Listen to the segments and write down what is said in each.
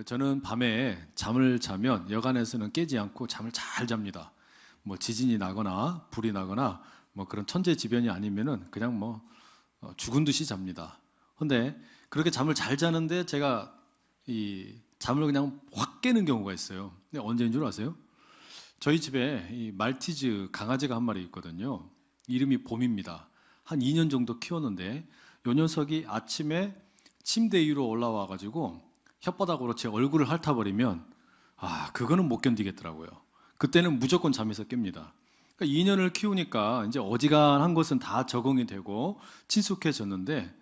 저는 밤에 잠을 자면 여간에서는 깨지 않고 잠을 잘 잡니다. 뭐 지진이 나거나 불이 나거나 뭐 그런 천재지변이 아니면은 그냥 뭐 죽은 듯이 잡니다. 근데 그렇게 잠을 잘 자는데 제가 이 잠을 그냥 확 깨는 경우가 있어요. 근데 언제인 줄 아세요? 저희 집에 이 말티즈 강아지가 한 마리 있거든요. 이름이 봄입니다. 한 2년 정도 키웠는데 요 녀석이 아침에 침대 위로 올라와 가지고 혓바닥으로 제 얼굴을 핥아버리면 그거는 못 견디겠더라고요. 그때는 무조건 잠에서 깹니다. 그러니까 2년을 키우니까 이제 어지간한 것은 다 적응이 되고 친숙해졌는데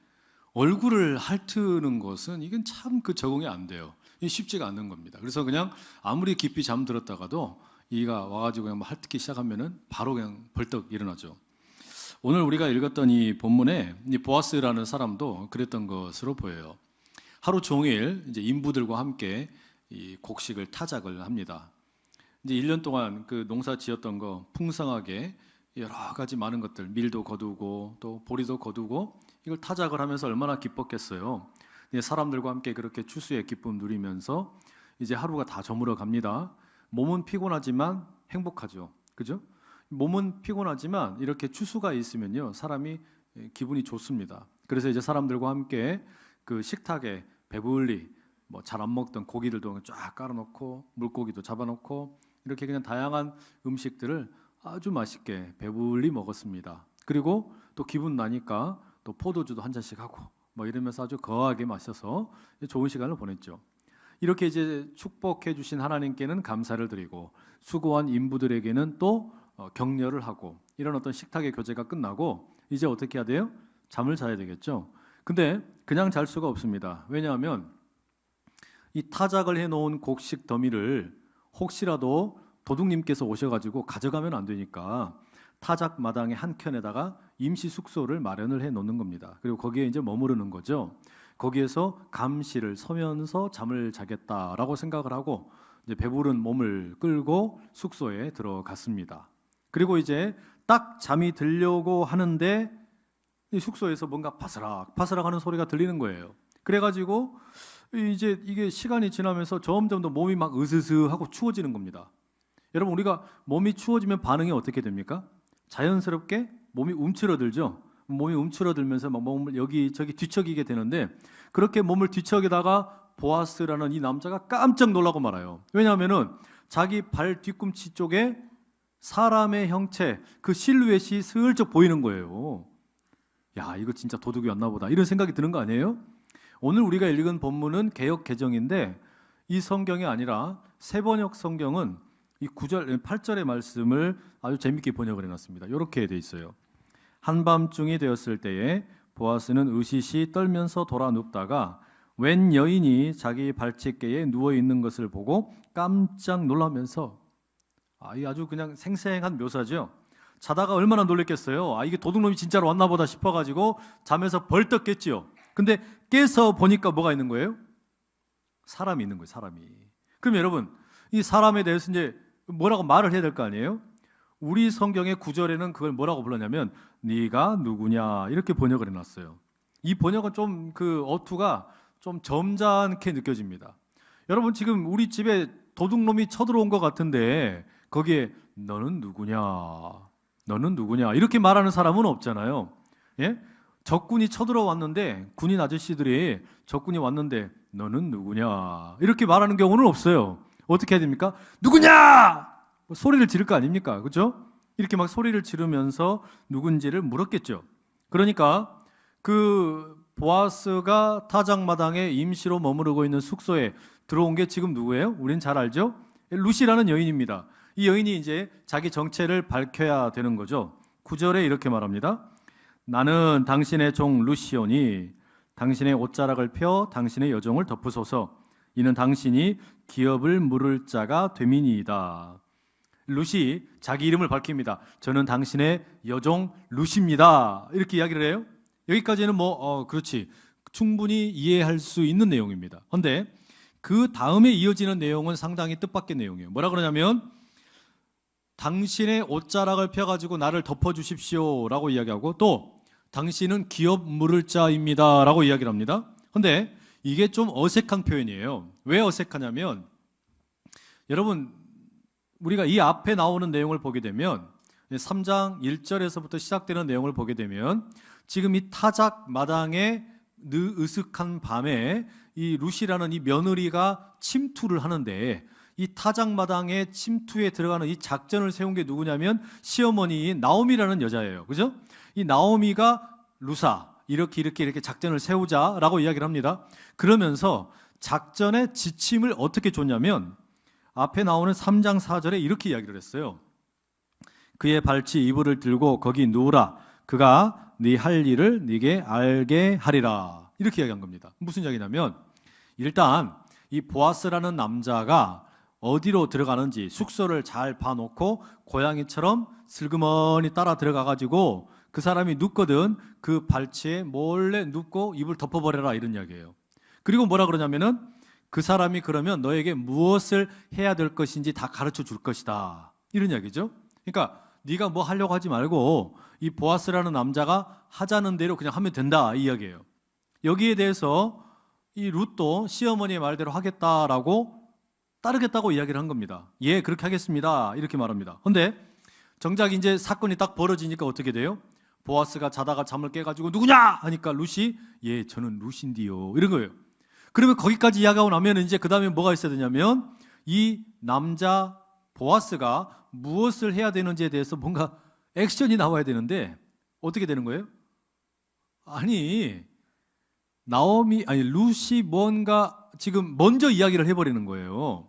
얼굴을 핥는 것은 이건 참 그 적응이 안 돼요. 이게 쉽지가 않는 겁니다. 그래서 그냥 아무리 깊이 잠들었다가도 이가 와가지고 그냥 핥기 시작하면은 바로 그냥 벌떡 일어나죠. 오늘 우리가 읽었던 이 본문에 이 보아스라는 사람도 그랬던 것으로 보여요. 하루 종일 이제 인부들과 함께 이 곡식을 타작을 합니다. 이제 1년 동안 그 농사 지었던 거 풍성하게 여러 가지 많은 것들, 밀도 거두고 또 보리도 거두고 이걸 타작을 하면서 얼마나 기뻤겠어요. 사람들과 함께 그렇게 추수의 기쁨 누리면서 이제 하루가 다 저물어 갑니다. 몸은 피곤하지만 행복하죠. 그죠? 몸은 피곤하지만 이렇게 추수가 있으면요, 사람이 기분이 좋습니다. 그래서 이제 사람들과 함께 그 식탁에 배불리 뭐 잘 안 먹던 고기들도 쫙 깔아놓고 물고기도 잡아놓고 이렇게 그냥 다양한 음식들을 아주 맛있게 배불리 먹었습니다. 그리고 또 기분 나니까 또 포도주도 한 잔씩 하고 뭐 이러면서 아주 거하게 마셔서 좋은 시간을 보냈죠. 이렇게 이제 축복해 주신 하나님께는 감사를 드리고 수고한 인부들에게는 또 격려를 하고 이런 어떤 식탁의 교제가 끝나고 이제 어떻게 해야 돼요? 잠을 자야 되겠죠. 근데 그냥 잘 수가 없습니다. 왜냐하면 이 타작을 해놓은 곡식 더미를 혹시라도 도둑님께서 오셔가지고 가져가면 안 되니까 타작 마당의 한 켠에다가 임시 숙소를 마련을 해 놓는 겁니다. 그리고 거기에 이제 머무르는 거죠. 거기에서 감시를 서면서 잠을 자겠다라고 생각을 하고 이제 배부른 몸을 끌고 숙소에 들어갔습니다. 그리고 이제 딱 잠이 들려고 하는데 이 숙소에서 뭔가 파스락 파스락 하는 소리가 들리는 거예요. 그래가지고 이제 이게 시간이 지나면서 점점 더 몸이 막 으스스하고 추워지는 겁니다. 여러분, 우리가 몸이 추워지면 반응이 어떻게 됩니까? 자연스럽게 몸이 움츠러들죠. 몸이 움츠러들면서 막 몸을 여기저기 뒤척이게 되는데 그렇게 몸을 뒤척이다가 보아스라는 이 남자가 깜짝 놀라고 말아요. 왜냐하면은 자기 발 뒤꿈치 쪽에 사람의 형체, 그 실루엣이 슬쩍 보이는 거예요. 야, 이거 진짜 도둑이 왔나 보다 이런 생각이 드는 거 아니에요? 오늘 우리가 읽은 본문은 개역 개정인데 이 성경이 아니라 세번역 성경은 이 9절, 8절의 말씀을 아주 재밌게 번역을 해놨습니다. 이렇게 돼 있어요. 한밤중이 되었을 때에 보아스는 으시시 떨면서 돌아 눕다가 웬 여인이 자기 발치께에 누워 있는 것을 보고 깜짝 놀라면서 이 아주 그냥 생생한 묘사죠. 자다가 얼마나 놀랬겠어요. 이게 도둑놈이 진짜로 왔나 보다 싶어가지고 잠에서 벌떡 깼지요. 근데 깨서 보니까 뭐가 있는 거예요? 사람이 있는 거예요. 사람이. 그럼 여러분, 이 사람에 대해서 이제 뭐라고 말을 해야 될 거 아니에요? 우리 성경의 9절에는 그걸 뭐라고 불렀냐면 네가 누구냐 이렇게 번역을 해놨어요. 이 번역은 좀 그 어투가 좀 점잖게 느껴집니다. 여러분, 지금 우리 집에 도둑놈이 쳐들어온 것 같은데 거기에 너는 누구냐, 너는 누구냐 이렇게 말하는 사람은 없잖아요. 예? 적군이 쳐들어왔는데 군인 아저씨들이 적군이 왔는데 너는 누구냐 이렇게 말하는 경우는 없어요. 어떻게 해야 됩니까? 누구냐! 소리를 지를 거 아닙니까? 그렇죠? 이렇게 막 소리를 지르면서 누군지를 물었겠죠. 그러니까 그 보아스가 타작마당에 임시로 머무르고 있는 숙소에 들어온 게 지금 누구예요? 우린 잘 알죠? 루시라는 여인입니다. 이 여인이 이제 자기 정체를 밝혀야 되는 거죠. 9절에 이렇게 말합니다. 나는 당신의 종 루시오니 당신의 옷자락을 펴 당신의 여종을 덮으소서. 이는 당신이 기업을 물을 자가 됨이니이다. 루시 자기 이름을 밝힙니다. 저는 당신의 여종 루시입니다. 이렇게 이야기를 해요. 여기까지는 그렇지, 충분히 이해할 수 있는 내용입니다. 그런데 그 다음에 이어지는 내용은 상당히 뜻밖의 내용이에요. 뭐라 그러냐면 당신의 옷자락을 펴가지고 나를 덮어주십시오 라고 이야기하고 또 당신은 기업 물을 자입니다 라고 이야기를 합니다. 그런데 이게 좀 어색한 표현이에요. 왜 어색하냐면 여러분 우리가 이 앞에 나오는 내용을 보게 되면 3장 1절에서부터 시작되는 내용을 보게 되면 지금 이 타작 마당에 으슥한 밤에 이 루시라는 이 며느리가 침투를 하는데 이 타작 마당에 침투에 들어가는 이 작전을 세운 게 누구냐면 시어머니인 나오미라는 여자예요. 그죠? 이 나오미가 루사 이렇게 작전을 세우자라고 이야기를 합니다. 그러면서 작전의 지침을 어떻게 줬냐면 앞에 나오는 3장 4절에 이렇게 이야기를 했어요. 그의 발치 이불을 들고 거기 누우라. 그가 네 할 일을 네게 알게 하리라. 이렇게 이야기한 겁니다. 무슨 이야기냐면 일단 이 보아스라는 남자가 어디로 들어가는지 숙소를 잘 봐놓고 고양이처럼 슬그머니 따라 들어가가지고 그 사람이 눕거든 그 발치에 몰래 눕고 이불 덮어버려라 이런 이야기예요. 그리고 뭐라 그러냐면은 그 사람이 그러면 너에게 무엇을 해야 될 것인지 다 가르쳐 줄 것이다 이런 이야기죠. 그러니까 네가 뭐 하려고 하지 말고 이 보아스라는 남자가 하자는 대로 그냥 하면 된다 이 이야기예요. 여기에 대해서 이 룻도 시어머니의 말대로 하겠다라고 따르겠다고 이야기를 한 겁니다. 예, 그렇게 하겠습니다 이렇게 말합니다. 근데 정작 이제 사건이 딱 벌어지니까 어떻게 돼요? 보아스가 자다가 잠을 깨가지고 누구냐 하니까 룻이 예, 저는 룻인디요 이런 거예요. 그러면 거기까지 이야기하고 나면 이제 그 다음에 뭐가 있어야 되냐면 이 남자 보아스가 무엇을 해야 되는지에 대해서 뭔가 액션이 나와야 되는데 어떻게 되는 거예요? 아니 룻이 뭔가 지금 먼저 이야기를 해버리는 거예요.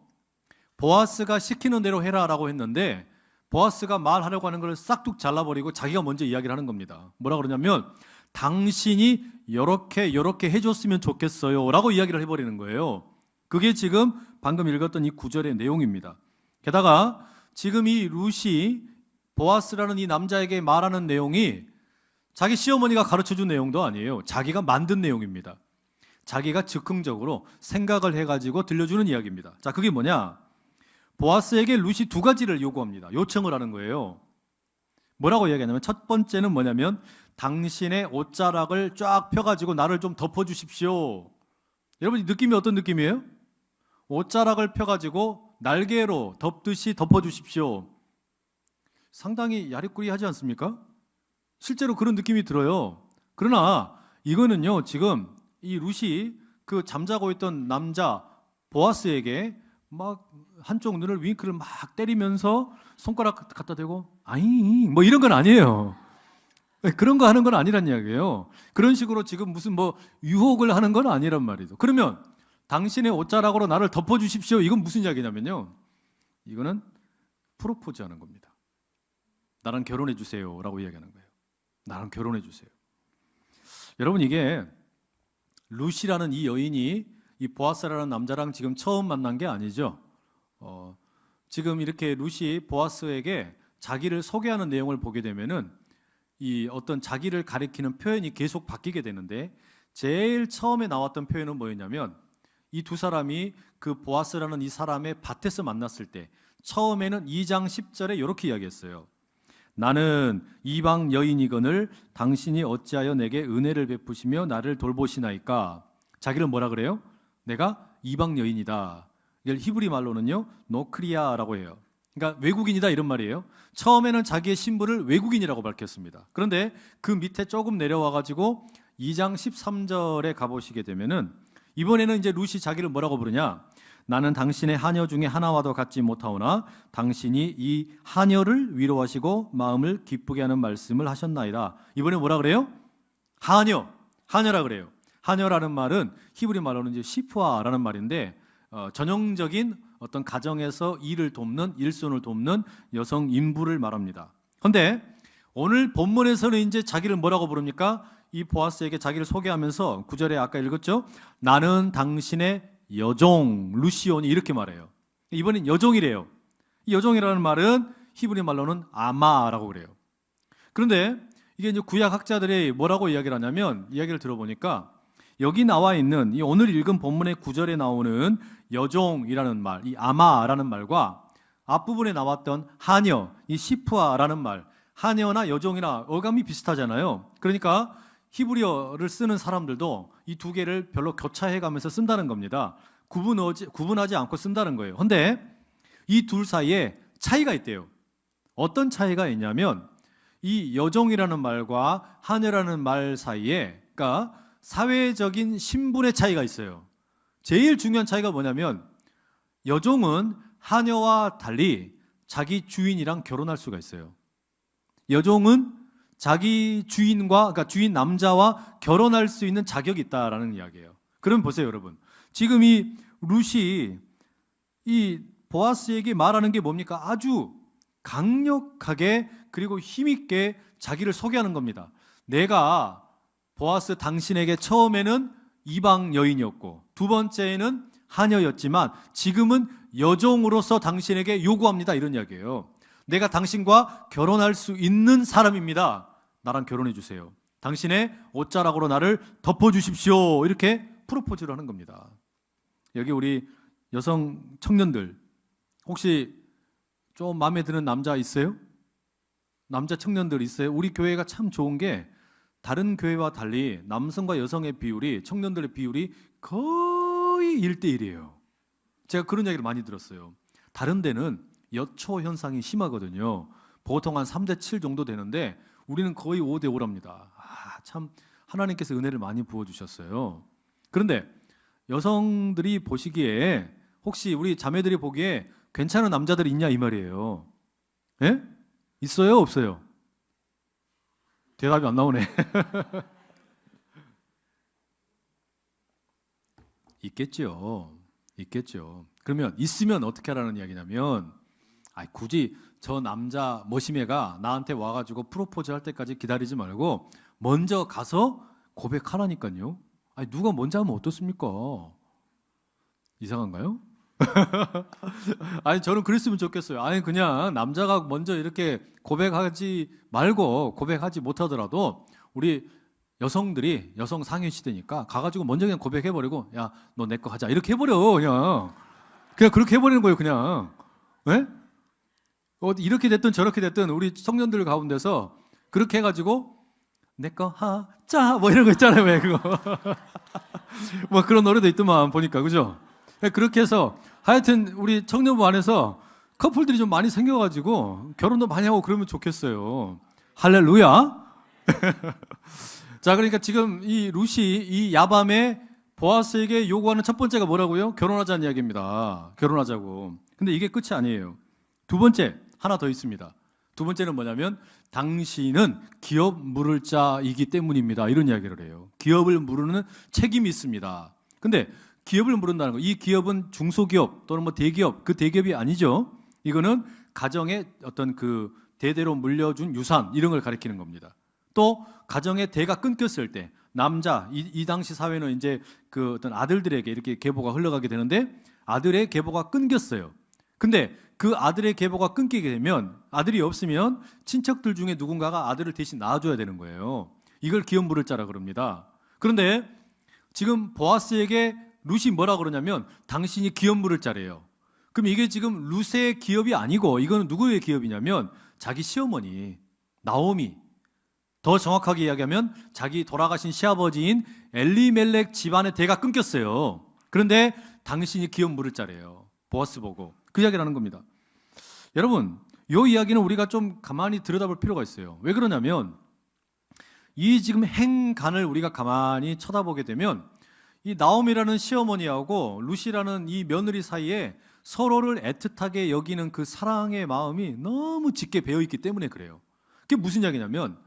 보아스가 시키는 대로 해라라고 했는데 보아스가 말하려고 하는 걸 싹둑 잘라버리고 자기가 먼저 이야기를 하는 겁니다. 뭐라 그러냐면 당신이 요렇게 해줬으면 좋겠어요 라고 이야기를 해버리는 거예요. 그게 지금 방금 읽었던 이 구절의 내용입니다. 게다가 지금 이 룻이 보아스라는 이 남자에게 말하는 내용이 자기 시어머니가 가르쳐준 내용도 아니에요. 자기가 만든 내용입니다. 자기가 즉흥적으로 생각을 해가지고 들려주는 이야기입니다. 자, 그게 뭐냐? 보아스에게 룻이 두 가지를 요구합니다. 요청을 하는 거예요. 뭐라고 이야기하냐면 첫 번째는 뭐냐면 당신의 옷자락을 쫙 펴가지고 나를 좀 덮어주십시오. 여러분 느낌이 어떤 느낌이에요? 옷자락을 펴가지고 날개로 덮듯이 덮어주십시오. 상당히 야리꾸리하지 않습니까? 실제로 그런 느낌이 들어요. 그러나 이거는요 지금 이 룻이 그 잠자고 있던 남자 보아스에게 막 한쪽 눈을 윙크를 막 때리면서 손가락 갖다 대고 아이 뭐 이런 건 아니에요. 그런 거 하는 건 아니란 이야기예요. 그런 식으로 지금 무슨 뭐 유혹을 하는 건 아니란 말이죠. 그러면 당신의 옷자락으로 나를 덮어주십시오. 이건 무슨 이야기냐면요. 이거는 프로포즈 하는 겁니다. 나랑 결혼해 주세요 라고 이야기하는 거예요. 나랑 결혼해 주세요. 여러분 이게 룻이라는 이 여인이 이 보아스라는 남자랑 지금 처음 만난 게 아니죠. 지금 이렇게 룻이 보아스에게 자기를 소개하는 내용을 보게 되면은 이 어떤 자기를 가리키는 표현이 계속 바뀌게 되는데 제일 처음에 나왔던 표현은 뭐였냐면 이 두 사람이 그 보아스라는 이 사람의 밭에서 만났을 때 처음에는 2장 10절에 이렇게 이야기했어요. 나는 이방 여인이거늘 당신이 어찌하여 내게 은혜를 베푸시며 나를 돌보시나이까. 자기를 뭐라 그래요? 내가 이방 여인이다. 이걸 히브리 말로는요 노크리아라고 해요. 그러니까 외국인이다 이런 말이에요. 처음에는 자기의 신분을 외국인이라고 밝혔습니다. 그런데 그 밑에 조금 내려와 가지고 2장 13절에 가보시게 되면은 이번에는 이제 룻이 자기를 뭐라고 부르냐? 나는 당신의 하녀 중에 하나와도 같지 못하오나 당신이 이 하녀를 위로하시고 마음을 기쁘게 하는 말씀을 하셨나이다. 이번에 뭐라 그래요? 하녀라 그래요. 하녀라는 말은 히브리 말로는 이제 시프아라는 말인데 전형적인 어떤 가정에서 일을 돕는 일손을 돕는 여성 인부를 말합니다. 그런데 오늘 본문에서는 이제 자기를 뭐라고 부릅니까? 이 보아스에게 자기를 소개하면서 9절에 아까 읽었죠? 나는 당신의 여종 루시온이 이렇게 말해요. 이번엔 여종이래요. 이 여종이라는 말은 히브리 말로는 아마라고 그래요. 그런데 이게 이제 구약 학자들이 뭐라고 이야기를 하냐면 이야기를 들어보니까 여기 나와 있는 이 오늘 읽은 본문의 9절에 나오는 여종이라는 말, 이 아마라는 말과 앞부분에 나왔던 하녀, 이 시프아라는 말, 하녀나 여종이나 어감이 비슷하잖아요. 그러니까 히브리어를 쓰는 사람들도 이 두 개를 별로 교차해 가면서 쓴다는 겁니다. 구분하지 않고 쓴다는 거예요. 근데 이 둘 사이에 차이가 있대요. 어떤 차이가 있냐면 이 여종이라는 말과 하녀라는 말 사이에, 그러니까 사회적인 신분의 차이가 있어요. 제일 중요한 차이가 뭐냐면 여종은 하녀와 달리 자기 주인이랑 결혼할 수가 있어요. 여종은 자기 주인과, 그러니까 주인 남자와 결혼할 수 있는 자격이 있다라는 이야기예요. 그럼 보세요, 여러분. 지금 이 룻이 이 보아스에게 말하는 게 뭡니까? 아주 강력하게 그리고 힘있게 자기를 소개하는 겁니다. 내가 보아스 당신에게 처음에는 이방 여인이었고 두 번째에는 하녀였지만 지금은 여종으로서 당신에게 요구합니다. 이런 이야기예요. 내가 당신과 결혼할 수 있는 사람입니다. 나랑 결혼해 주세요. 당신의 옷자락으로 나를 덮어주십시오. 이렇게 프로포즈를 하는 겁니다. 여기 우리 여성 청년들 혹시 좀 마음에 드는 남자 있어요? 남자 청년들 있어요? 우리 교회가 참 좋은 게 다른 교회와 달리 남성과 여성의 비율이, 청년들의 비율이 거의 1대1이에요. 제가 그런 이야기를 많이 들었어요. 다른 데는 여초 현상이 심하거든요. 보통 한 3대7 정도 되는데 우리는 거의 5대5랍니다. 참 하나님께서 은혜를 많이 부어주셨어요. 그런데 여성들이 보시기에, 혹시 우리 자매들이 보기에 괜찮은 남자들이 있냐 이 말이에요. 예? 있어요? 없어요? 대답이 안 나오네. 있겠죠. 있겠죠. 그러면 있으면 어떻게 하라는 이야기냐면, 굳이 저 남자 머시매가 나한테 와가지고 프로포즈 할 때까지 기다리지 말고 먼저 가서 고백하라니까요. 누가 먼저 하면 어떻습니까? 이상한가요? 저는 그랬으면 좋겠어요. 그냥 남자가 먼저 이렇게 고백하지 말고, 고백하지 못하더라도 우리 여성들이, 여성 상위 시대니까 가가지고 먼저 그냥 고백해버리고, 야, 너 내 거 하자. 이렇게 해버려. 그냥 그렇게 해버리는 거예요. 그냥. 네? 이렇게 됐든 저렇게 됐든 우리 청년들 가운데서 그렇게 해가지고 내 거 하자 뭐 이런 거 있잖아요. 왜 그거 뭐 그런 노래도 있더만 보니까, 그죠? 그렇게 해서 하여튼 우리 청년부 안에서 커플들이 좀 많이 생겨가지고 결혼도 많이 하고 그러면 좋겠어요. 할렐루야. 자, 그러니까 지금 이 룻이 이 야밤에 보아스에게 요구하는 첫 번째가 뭐라고요? 결혼하자는 이야기입니다. 결혼하자고. 근데 이게 끝이 아니에요. 두 번째, 하나 더 있습니다. 두 번째는 뭐냐면 당신은 기업 물을 자이기 때문입니다. 이런 이야기를 해요. 기업을 물으는 책임이 있습니다. 근데 기업을 물은다는 거, 이 기업은 중소기업 또는 뭐 대기업, 그 대기업이 아니죠. 이거는 가정의 어떤 그 대대로 물려준 유산, 이런 걸 가리키는 겁니다. 또 가정의 대가 끊겼을 때 남자, 이 당시 사회는 이제 그 어떤 아들들에게 이렇게 계보가 흘러가게 되는데 아들의 계보가 끊겼어요. 근데 그 아들의 계보가 끊기게 되면, 아들이 없으면 친척들 중에 누군가가 아들을 대신 낳아줘야 되는 거예요. 이걸 기업 물을 자라 그럽니다. 그런데 지금 보아스에게 룻이 뭐라 그러냐면 당신이 기업 물을 자래요. 그럼 이게 지금 룻의 기업이 아니고 이거는 누구의 기업이냐면 자기 시어머니 나오미, 더 정확하게 이야기하면 자기 돌아가신 시아버지인 엘리멜렉 집안의 대가 끊겼어요. 그런데 당신이 기업 물을 자래요. 보아스 보고 그 이야기를 하는 겁니다. 여러분, 이 이야기는 우리가 좀 가만히 들여다볼 필요가 있어요. 왜 그러냐면 이 지금 행간을 우리가 가만히 쳐다보게 되면 이 나옴이라는 시어머니하고 룻이라는 이 며느리 사이에 서로를 애틋하게 여기는 그 사랑의 마음이 너무 짙게 배어있기 때문에 그래요. 그게 무슨 이야기냐면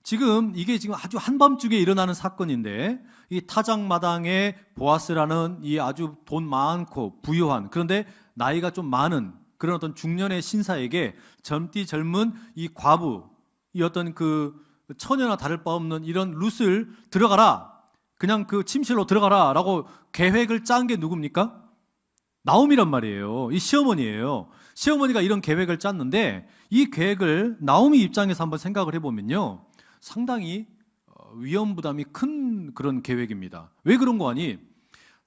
지금 이게 지금 아주 한밤중에 일어나는 사건인데 이 타작마당에 보아스라는 이 아주 돈 많고 부유한, 그런데 나이가 좀 많은 그런 어떤 중년의 신사에게 젊디 젊은 이 과부, 이 어떤 그 처녀나 다를 바 없는 이런 룻을 들어가라, 그냥 그 침실로 들어가라 라고 계획을 짠 게 누굽니까? 나옴이란 말이에요. 이 시어머니예요. 시어머니가 이런 계획을 짰는데 이 계획을 나옴이 입장에서 한번 생각을 해보면요, 상당히 위험 부담이 큰 그런 계획입니다. 왜 그런 거 아니?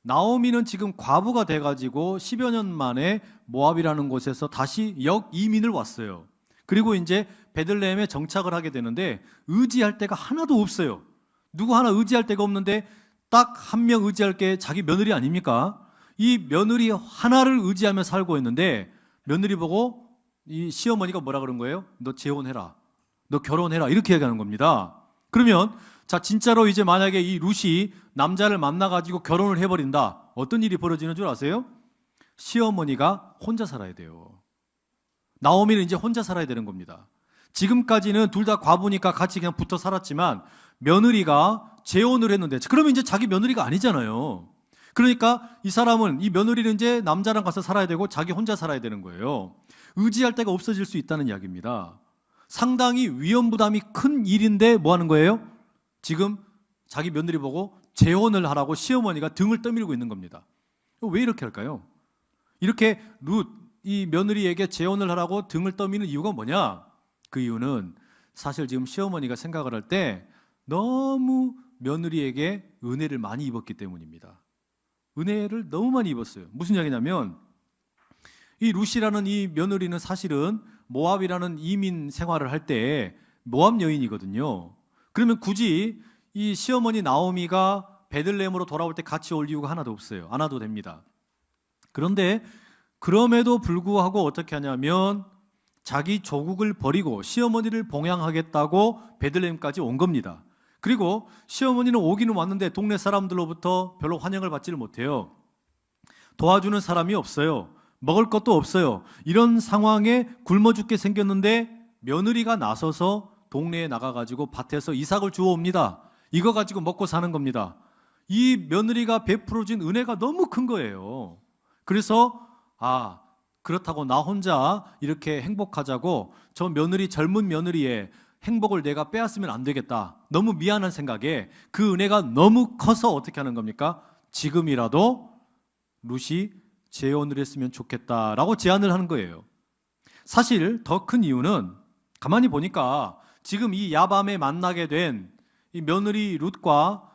나오미는 지금 과부가 돼가지고 10여 년 만에 모압이라는 곳에서 다시 역이민을 왔어요. 그리고 이제 베들레헴에 정착을 하게 되는데 의지할 데가 하나도 없어요. 누구 하나 의지할 데가 없는데 딱 한 명 의지할 게 자기 며느리 아닙니까? 이 며느리 하나를 의지하며 살고 있는데 며느리 보고 이 시어머니가 뭐라 그런 거예요? 너 재혼해라. 너 결혼해라. 이렇게 얘기하는 겁니다. 그러면 자, 진짜로 이제 만약에 이 룻이 남자를 만나가지고 결혼을 해버린다. 어떤 일이 벌어지는 줄 아세요? 시어머니가 혼자 살아야 돼요. 나오미는 이제 혼자 살아야 되는 겁니다. 지금까지는 둘 다 과부니까 같이 그냥 붙어 살았지만 며느리가 재혼을 했는데 그러면 이제 자기 며느리가 아니잖아요. 그러니까 이 사람은, 이 며느리는 이제 남자랑 가서 살아야 되고 자기 혼자 살아야 되는 거예요. 의지할 데가 없어질 수 있다는 이야기입니다. 상당히 위험 부담이 큰 일인데 뭐 하는 거예요? 지금 자기 며느리 보고 재혼을 하라고 시어머니가 등을 떠밀고 있는 겁니다. 왜 이렇게 할까요? 이렇게 이 며느리에게 재혼을 하라고 등을 떠미는 이유가 뭐냐? 그 이유는 사실 지금 시어머니가 생각을 할 때 너무 며느리에게 은혜를 많이 입었기 때문입니다. 은혜를 너무 많이 입었어요. 무슨 이야기냐면 이 룻이라는 이 며느리는 사실은 모압이라는 이민 생활을 할 때 모압 여인이거든요. 그러면 굳이 이 시어머니 나오미가 베들레헴으로 돌아올 때 같이 올 이유가 하나도 없어요. 안 와도 됩니다. 그런데 그럼에도 불구하고 어떻게 하냐면 자기 조국을 버리고 시어머니를 봉양하겠다고 베들레헴까지 온 겁니다. 그리고 시어머니는 오기는 왔는데 동네 사람들로부터 별로 환영을 받지를 못해요. 도와주는 사람이 없어요. 먹을 것도 없어요. 이런 상황에 굶어 죽게 생겼는데 며느리가 나서서 동네에 나가가지고 밭에서 이삭을 주워옵니다. 이거 가지고 먹고 사는 겁니다. 이 며느리가 베풀어준 은혜가 너무 큰 거예요. 그래서 그렇다고 나 혼자 이렇게 행복하자고 저 며느리, 젊은 며느리의 행복을 내가 빼앗으면 안 되겠다. 너무 미안한 생각에 그 은혜가 너무 커서 어떻게 하는 겁니까? 지금이라도 룻이 재혼을 했으면 좋겠다라고 제안을 하는 거예요. 사실 더 큰 이유는 가만히 보니까 지금 이 야밤에 만나게 된 이 며느리 룻과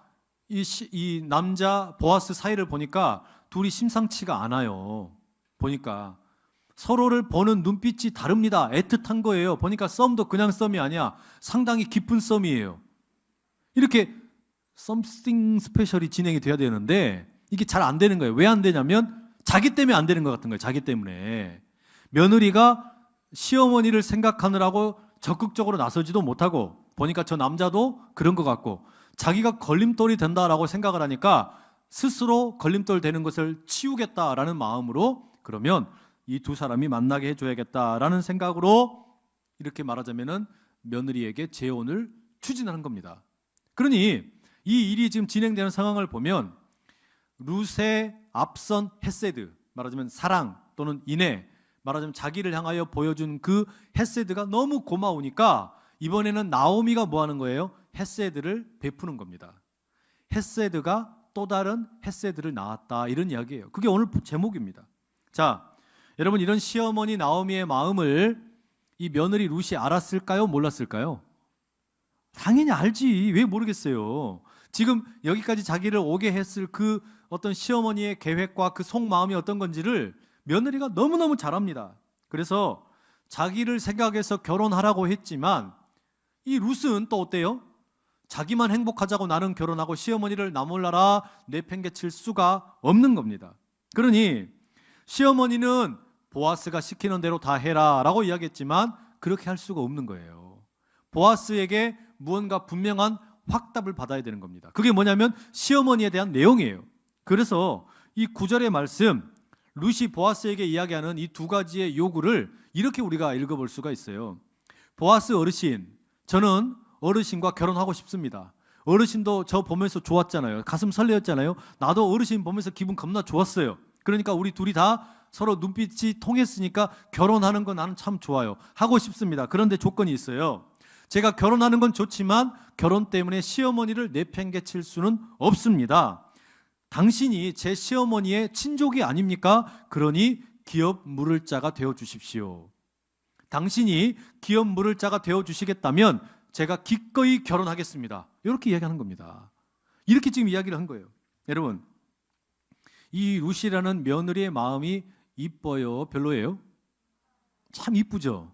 이 남자 보아스 사이를 보니까 둘이 심상치가 않아요. 보니까 서로를 보는 눈빛이 다릅니다. 애틋한 거예요. 보니까 썸도 그냥 썸이 아니야. 상당히 깊은 썸이에요. 이렇게 something 스페셜이 진행이 돼야 되는데 이게 잘 안 되는 거예요. 왜 안 되냐면 자기 때문에 안 되는 것 같은 거예요. 자기 때문에. 며느리가 시어머니를 생각하느라고 적극적으로 나서지도 못하고 보니까 저 남자도 그런 것 같고 자기가 걸림돌이 된다라고 생각을 하니까 스스로 걸림돌 되는 것을 치우겠다라는 마음으로 그러면 이 두 사람이 만나게 해줘야겠다라는 생각으로 이렇게 말하자면은 며느리에게 재혼을 추진하는 겁니다. 그러니 이 일이 지금 진행되는 상황을 보면 룻의 앞선 헤세드, 말하자면 사랑 또는 인애, 말하자면 자기를 향하여 보여준 그 헤세드가 너무 고마우니까 이번에는 나오미가 뭐 하는 거예요? 헤세드를 베푸는 겁니다. 헤세드가 또 다른 헤세드를 낳았다, 이런 이야기예요. 그게 오늘 제목입니다. 자, 여러분, 이런 시어머니 나오미의 마음을 이 며느리 룻이 알았을까요? 몰랐을까요? 당연히 알지. 왜 모르겠어요. 지금 여기까지 자기를 오게 했을 그 어떤 시어머니의 계획과 그 속마음이 어떤 건지를 며느리가 너무너무 잘 압니다. 그래서 자기를 생각해서 결혼하라고 했지만 이 룻은 또 어때요? 자기만 행복하자고 나는 결혼하고 시어머니를 나 몰라라 내팽개칠 수가 없는 겁니다. 그러니 시어머니는 보아스가 시키는 대로 다 해라 라고 이야기했지만 그렇게 할 수가 없는 거예요. 보아스에게 무언가 분명한 확답을 받아야 되는 겁니다. 그게 뭐냐면 시어머니에 대한 내용이에요. 그래서 이 9절의 말씀, 룻이 보아스에게 이야기하는 이 두 가지의 요구를 이렇게 우리가 읽어볼 수가 있어요. 보아스 어르신, 저는 어르신과 결혼하고 싶습니다. 어르신도 저 보면서 좋았잖아요. 가슴 설레었잖아요. 나도 어르신 보면서 기분 겁나 좋았어요. 그러니까 우리 둘이 다 서로 눈빛이 통했으니까 결혼하는 건 나는 참 좋아요. 하고 싶습니다. 그런데 조건이 있어요. 제가 결혼하는 건 좋지만 결혼 때문에 시어머니를 내팽개칠 수는 없습니다. 당신이 제 시어머니의 친족이 아닙니까? 그러니 기업 물을 자가 되어 주십시오. 당신이 기업 물을 자가 되어 주시겠다면 제가 기꺼이 결혼하겠습니다. 이렇게 이야기하는 겁니다. 이렇게 지금 이야기를 한 거예요. 여러분, 이 룻이라는 며느리의 마음이 이뻐요? 별로예요? 참 이쁘죠?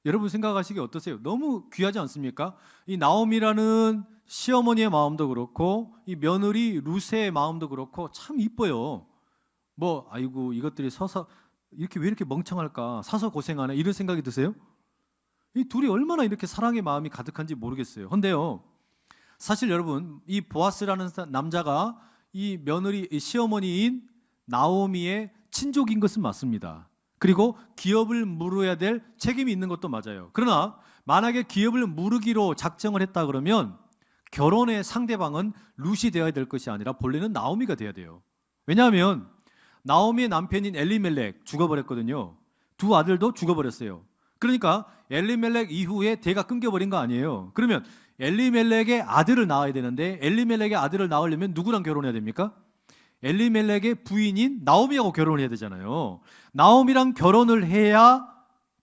여러분 생각하시기 어떠세요? 너무 귀하지 않습니까? 이 나오미라는 시어머니의 마음도 그렇고 이 며느리 루세의 마음도 그렇고 참 이뻐요. 뭐 아이고 이것들이 서서 이렇게 왜 이렇게 멍청할까? 사서 고생하네. 이런 생각이 드세요? 이 둘이 얼마나 이렇게 사랑의 마음이 가득한지 모르겠어요. 근데요. 사실 여러분 이 보아스라는 남자가 이 며느리 이 시어머니인 나오미의 친족인 것은 맞습니다. 그리고 기업을 물어야 될 책임이 있는 것도 맞아요. 그러나 만약에 기업을 물으기로 작정을 했다 그러면 결혼의 상대방은 룻이 되어야 될 것이 아니라 본래는 나오미가 돼야 돼요. 왜냐하면 나오미의 남편인 엘리멜렉 죽어버렸거든요. 두 아들도 죽어버렸어요. 그러니까 엘리멜렉 이후에 대가 끊겨버린 거 아니에요. 그러면 엘리멜렉의 아들을 낳아야 되는데 엘리멜렉의 아들을 낳으려면 누구랑 결혼해야 됩니까? 엘리멜렉의 부인인 나오미하고 결혼을 해야 되잖아요. 나오미랑 결혼을 해야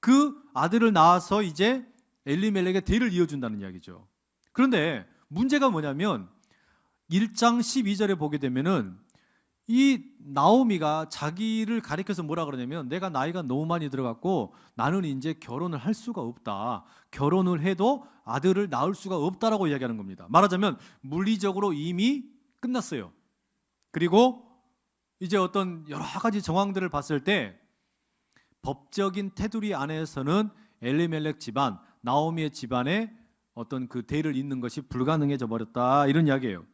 그 아들을 낳아서 이제 엘리멜렉의 대를 이어준다는 이야기죠. 그런데 문제가 뭐냐면 1장 12절에 보게 되면은 이 나오미가 자기를 가리켜서 뭐라 그러냐면 내가 나이가 너무 많이 들어갔고 나는 이제 결혼을 할 수가 없다. 결혼을 해도 아들을 낳을 수가 없다라고 이야기하는 겁니다. 말하자면 물리적으로 이미 끝났어요. 그리고 이제 어떤 여러 가지 정황들을 봤을 때 법적인 테두리 안에서는 엘리멜렉 집안, 나오미의 집안에 어떤 그 대를 잇는 것이 불가능해져 버렸다. 이런 이야기예요.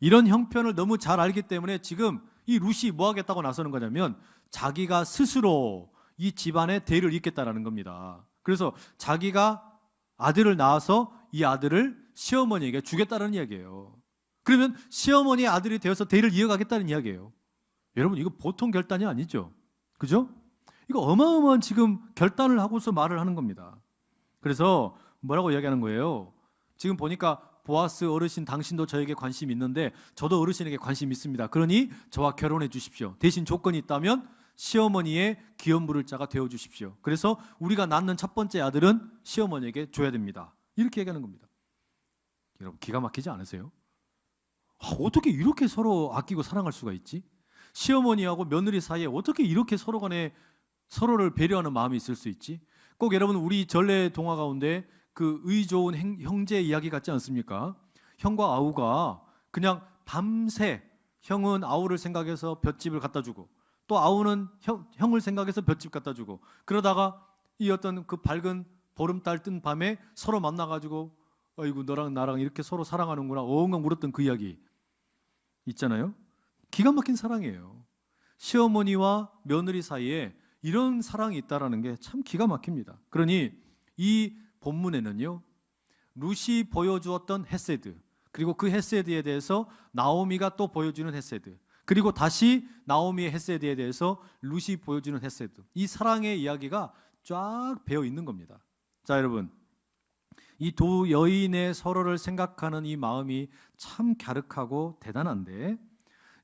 이런 형편을 너무 잘 알기 때문에 지금 이 룻이 뭐 하겠다고 나서는 거냐면 자기가 스스로 이 집안의 대를 잇겠다라는 겁니다. 그래서 자기가 아들을 낳아서 이 아들을 시어머니에게 주겠다는 이야기예요. 그러면 시어머니의 아들이 되어서 대를 이어가겠다는 이야기예요. 여러분 이거 보통 결단이 아니죠. 그죠? 이거 어마어마한 지금 결단을 하고서 말을 하는 겁니다. 그래서 뭐라고 이야기하는 거예요? 지금 보니까 보아스 어르신 당신도 저에게 관심이 있는데 저도 어르신에게 관심이 있습니다. 그러니 저와 결혼해 주십시오. 대신 조건이 있다면 시어머니의 기업 물을 자가 되어 주십시오. 그래서 우리가 낳는 첫 번째 아들은 시어머니에게 줘야 됩니다. 이렇게 얘기하는 겁니다. 여러분 기가 막히지 않으세요? 어떻게 이렇게 서로 아끼고 사랑할 수가 있지? 시어머니하고 며느리 사이에 어떻게 이렇게 서로 간에 서로를 배려하는 마음이 있을 수 있지? 꼭 여러분 우리 전래 동화 가운데 그 의 좋은 형제 이야기 같지 않습니까? 형과 아우가 그냥 밤새 형은 아우를 생각해서 볏짚을 갖다 주고 또 아우는 형을 생각해서 볏짚 갖다 주고 그러다가 이 어떤 그 밝은 보름달 뜬 밤에 서로 만나가지고 아이고 너랑 나랑 이렇게 서로 사랑하는구나 엉엉 울었던 그 이야기 있잖아요. 기가 막힌 사랑이에요. 시어머니와 며느리 사이에 이런 사랑이 있다라는 게 참 기가 막힙니다. 그러니 이 본문에는요 룻이 보여주었던 헤세드 그리고 그 헤세드에 대해서 나오미가 또 보여주는 헤세드 그리고 다시 나오미의 헤세드에 대해서 룻이 보여주는 헤세드 이 사랑의 이야기가 쫙 배어 있는 겁니다. 자 여러분 이 두 여인의 서로를 생각하는 이 마음이 참 갸륵하고 대단한데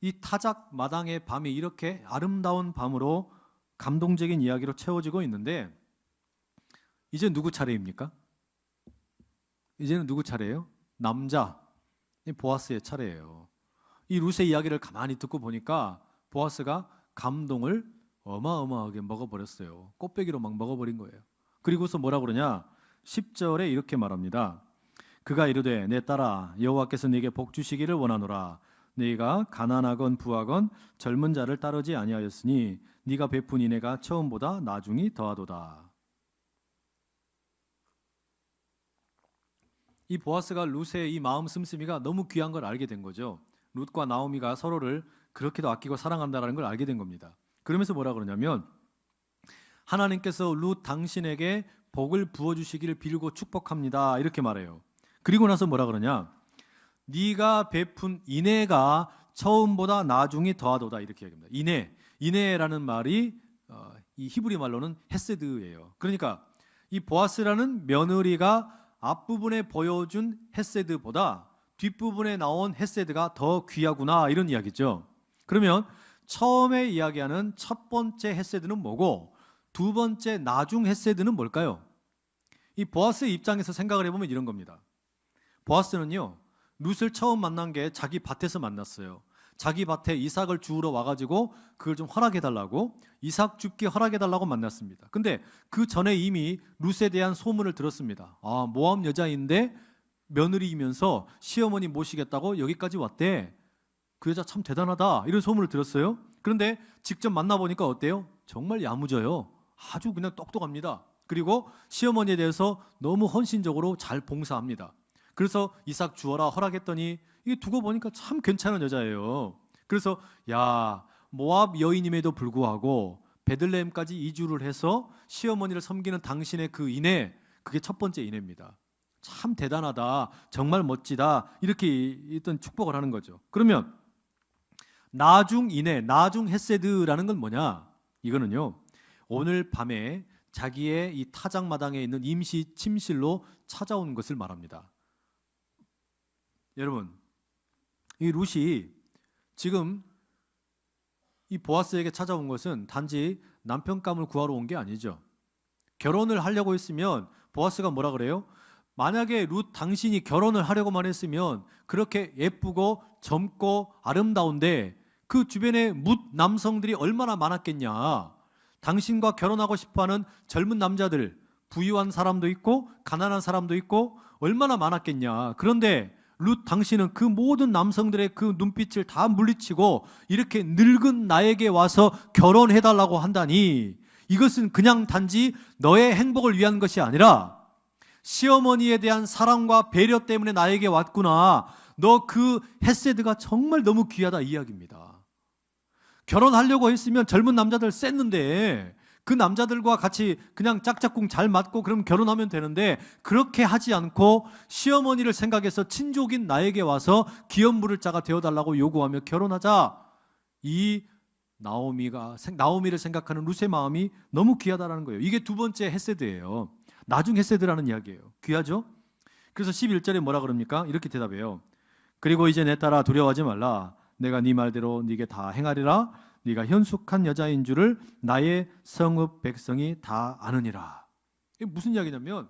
이 타작 마당의 밤이 이렇게 아름다운 밤으로 감동적인 이야기로 채워지고 있는데 이제 누구 차례입니까? 이제는 누구 차례예요? 남자 보아스의 차례예요. 이 룻의 이야기를 가만히 듣고 보니까 보아스가 감동을 어마어마하게 먹어버렸어요. 꽃배기로 막 먹어버린 거예요. 그리고서 뭐라 그러냐 10절에 이렇게 말합니다. 그가 이르되 내 딸아 여호와께서 네게 복 주시기를 원하노라. 네가 가난하건 부하건 젊은 자를 따르지 아니하였으니 네가 베푼 인애가 처음보다 나중이 더하도다. 이 보아스가 룻의 이 마음 씀씀이가 너무 귀한 걸 알게 된 거죠. 룻과 나오미가 서로를 그렇게도 아끼고 사랑한다는 걸 알게 된 겁니다. 그러면서 뭐라 그러냐면 하나님께서 룻 당신에게 복을 부어주시기를 빌고 축복합니다. 이렇게 말해요. 그리고 나서 뭐라 그러냐 네가 베푼 인애가 처음보다 나중이 더하도다 이렇게 얘기합니다. 인애라는 말이 이 히브리 말로는 헤세드예요. 그러니까 이 보아스라는 며느리가 앞부분에 보여준 헤세드보다 뒷부분에 나온 헤세드가 더 귀하구나 이런 이야기죠. 그러면 처음에 이야기하는 첫 번째 헤세드는 뭐고 두 번째 나중 헤세드는 뭘까요? 이 보아스의 입장에서 생각을 해보면 이런 겁니다. 보아스는요 룻을 처음 만난 게 자기 밭에서 만났어요. 자기 밭에 이삭을 주우러 와가지고 그걸 좀 허락해달라고, 이삭 줍기 허락해달라고 만났습니다. 근데 그 전에 이미 룻에 대한 소문을 들었습니다. 아, 모압 여자인데 며느리이면서 시어머니 모시겠다고 여기까지 왔대. 그 여자 참 대단하다, 이런 소문을 들었어요. 그런데 직접 만나보니까 어때요? 정말 야무져요. 아주 그냥 똑똑합니다. 그리고 시어머니에 대해서 너무 헌신적으로 잘 봉사합니다. 그래서 이삭 주어라 허락했더니 이게 두고 보니까 참 괜찮은 여자예요. 그래서 야, 모압 여인임에도 불구하고 베들레헴까지 이주를 해서 시어머니를 섬기는 당신의 그 인애, 그게 첫 번째 인애입니다. 참 대단하다, 정말 멋지다, 이렇게 일단 축복을 하는 거죠. 그러면 나중 인애, 나중 헤세드라는 건 뭐냐? 이거는요, 오늘 밤에 자기의 이 타작마당에 있는 임시 침실로 찾아온 것을 말합니다. 여러분, 이 룻이 지금 이 보아스에게 찾아온 것은 단지 남편감을 구하러 온 게 아니죠. 결혼을 하려고 했으면 보아스가 뭐라 그래요? 만약에 룻 당신이 결혼을 하려고만 했으면 그렇게 예쁘고 젊고 아름다운데 그 주변에 뭇 남성들이 얼마나 많았겠냐. 당신과 결혼하고 싶어하는 젊은 남자들, 부유한 사람도 있고 가난한 사람도 있고 얼마나 많았겠냐. 그런데 룻 당신은 그 모든 남성들의 그 눈빛을 다 물리치고 이렇게 늙은 나에게 와서 결혼해달라고 한다니, 이것은 그냥 단지 너의 행복을 위한 것이 아니라 시어머니에 대한 사랑과 배려 때문에 나에게 왔구나. 너 그 헤세드가 정말 너무 귀하다, 이 이야기입니다. 결혼하려고 했으면 젊은 남자들 쎘는데 그 남자들과 같이 그냥 짝짝꿍 잘 맞고 그럼 결혼하면 되는데, 그렇게 하지 않고 시어머니를 생각해서 친족인 나에게 와서 기업 물을 자가 되어달라고 요구하며 결혼하자. 이 나오미를 생각하는 룻의 마음이 너무 귀하다라는 거예요. 이게 두 번째 헤세드예요. 나중 헤세드라는 이야기예요. 귀하죠? 그래서 11절에 뭐라 그럽니까? 이렇게 대답해요. 그리고 이제 내 딸아, 두려워하지 말라. 내가 네 말대로 네게 다 행하리라. 네가 현숙한 여자인 줄을 나의 성읍 백성이 다 아느니라. 이게 무슨 이야기냐면,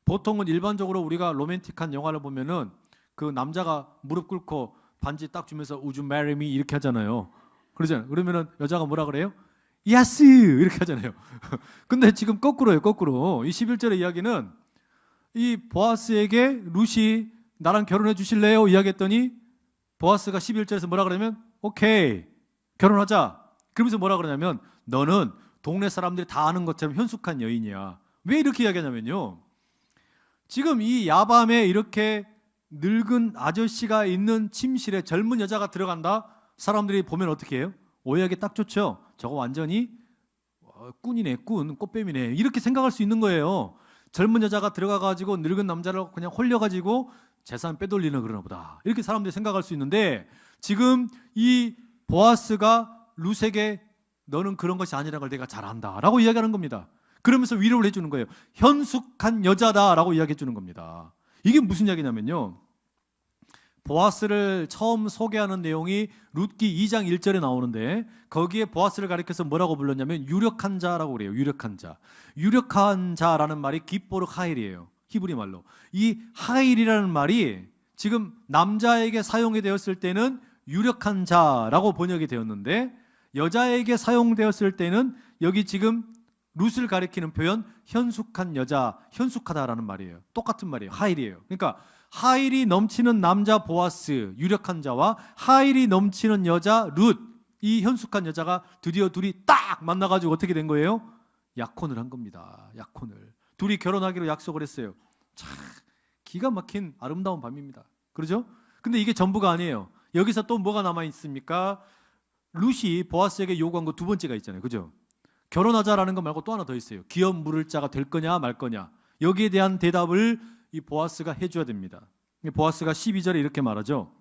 보통은 일반적으로 우리가 로맨틱한 영화를 보면은 그 남자가 무릎 꿇고 반지 딱 주면서 Would you marry me? 이렇게 하잖아요. 그러잖아요. 그러면은 여자가 뭐라 그래요? Yes! 이렇게 하잖아요. 근데 지금 거꾸로예요, 거꾸로. 이 11절의 이야기는 이 보아스에게 룻이 나랑 결혼해 주실래요? 이야기했더니 보아스가 11절에서 뭐라 그러냐면 오케이, 결혼하자. 그러면서 뭐라 그러냐면 너는 동네 사람들이 다 아는 것처럼 현숙한 여인이야. 왜 이렇게 이야기하냐면요, 지금 이 야밤에 이렇게 늙은 아저씨가 있는 침실에 젊은 여자가 들어간다? 사람들이 보면 어떻게 해요? 오해하기 딱 좋죠. 저거 완전히 꾼이네, 꾼, 꽃뱀이네, 이렇게 생각할 수 있는 거예요. 젊은 여자가 들어가가지고 늙은 남자를 그냥 홀려가지고 재산 빼돌리는 그러나 보다, 이렇게 사람들이 생각할 수 있는데, 지금 이 보아스가 룻에게 너는 그런 것이 아니라는 걸 내가 잘 안다 라고 이야기하는 겁니다. 그러면서 위로를 해주는 거예요. 현숙한 여자다라고 이야기해 주는 겁니다. 이게 무슨 이야기냐면요, 보아스를 처음 소개하는 내용이 룻기 2장 1절에 나오는데, 거기에 보아스를 가리켜서 뭐라고 불렀냐면 유력한 자라고 그래요. 유력한 자. 유력한 자라는 말이 기뽀르 하일이에요. 히브리 말로. 이 하일이라는 말이 지금 남자에게 사용이 되었을 때는 유력한 자라고 번역이 되었는데, 여자에게 사용되었을 때는 여기 지금 룻을 가리키는 표현 현숙한 여자, 현숙하다라는 말이에요. 똑같은 말이에요. 하일이에요. 그러니까 하일이 넘치는 남자 보아스, 유력한 자와 하일이 넘치는 여자 룻, 이 현숙한 여자가 드디어 둘이 딱 만나가지고 어떻게 된 거예요? 약혼을 한 겁니다. 약혼을. 둘이 결혼하기로 약속을 했어요. 참 기가 막힌 아름다운 밤입니다. 그러죠? 근데 이게 전부가 아니에요. 여기서 또 뭐가 남아 있습니까? 룻이 보아스에게 요구한 거 두 번째가 있잖아요. 그죠? 결혼하자라는 거 말고 또 하나 더 있어요. 기업 물을 자가 될 거냐 말 거냐. 여기에 대한 대답을 이 보아스가 해줘야 됩니다. 보아스가 12절에 이렇게 말하죠.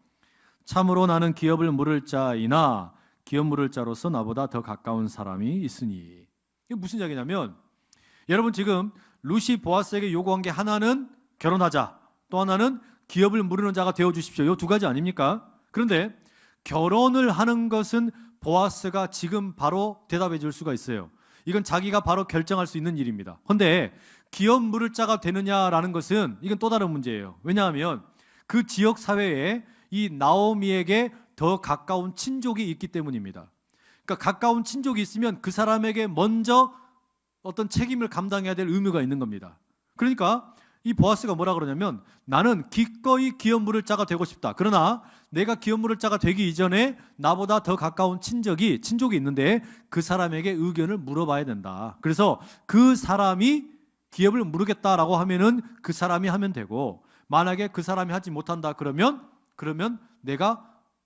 참으로 나는 기업을 물을 자이나 기업 물을 자로서 나보다 더 가까운 사람이 있으니. 이게 무슨 이야기냐면, 여러분 지금 룻이 보아스에게 요구한 게 하나는 결혼하자, 또 하나는 기업을 물으는 자가 되어주십시오. 이 두 가지 아닙니까? 그런데 결혼을 하는 것은 보아스가 지금 바로 대답해 줄 수가 있어요. 이건 자기가 바로 결정할 수 있는 일입니다. 그런데 기업 물을 자가 되느냐라는 것은 이건 또 다른 문제예요. 왜냐하면 그 지역 사회에 이 나오미에게 더 가까운 친족이 있기 때문입니다. 그러니까 가까운 친족이 있으면 그 사람에게 먼저 어떤 책임을 감당해야 될 의무가 있는 겁니다. 그러니까 이 보아스가 뭐라 그러냐면 나는 기꺼이 기업 물을 자가 되고 싶다. 그러나 내가 기업 물을 자가 되기 이전에 나보다 더 가까운 친족이 있는데 그 사람에게 의견을 물어봐야 된다. 그래서 그 사람이 기업을 물으겠다라고 하면은 그 사람이 하면 되고, 만약에 그 사람이 하지 못한다 그러면 내가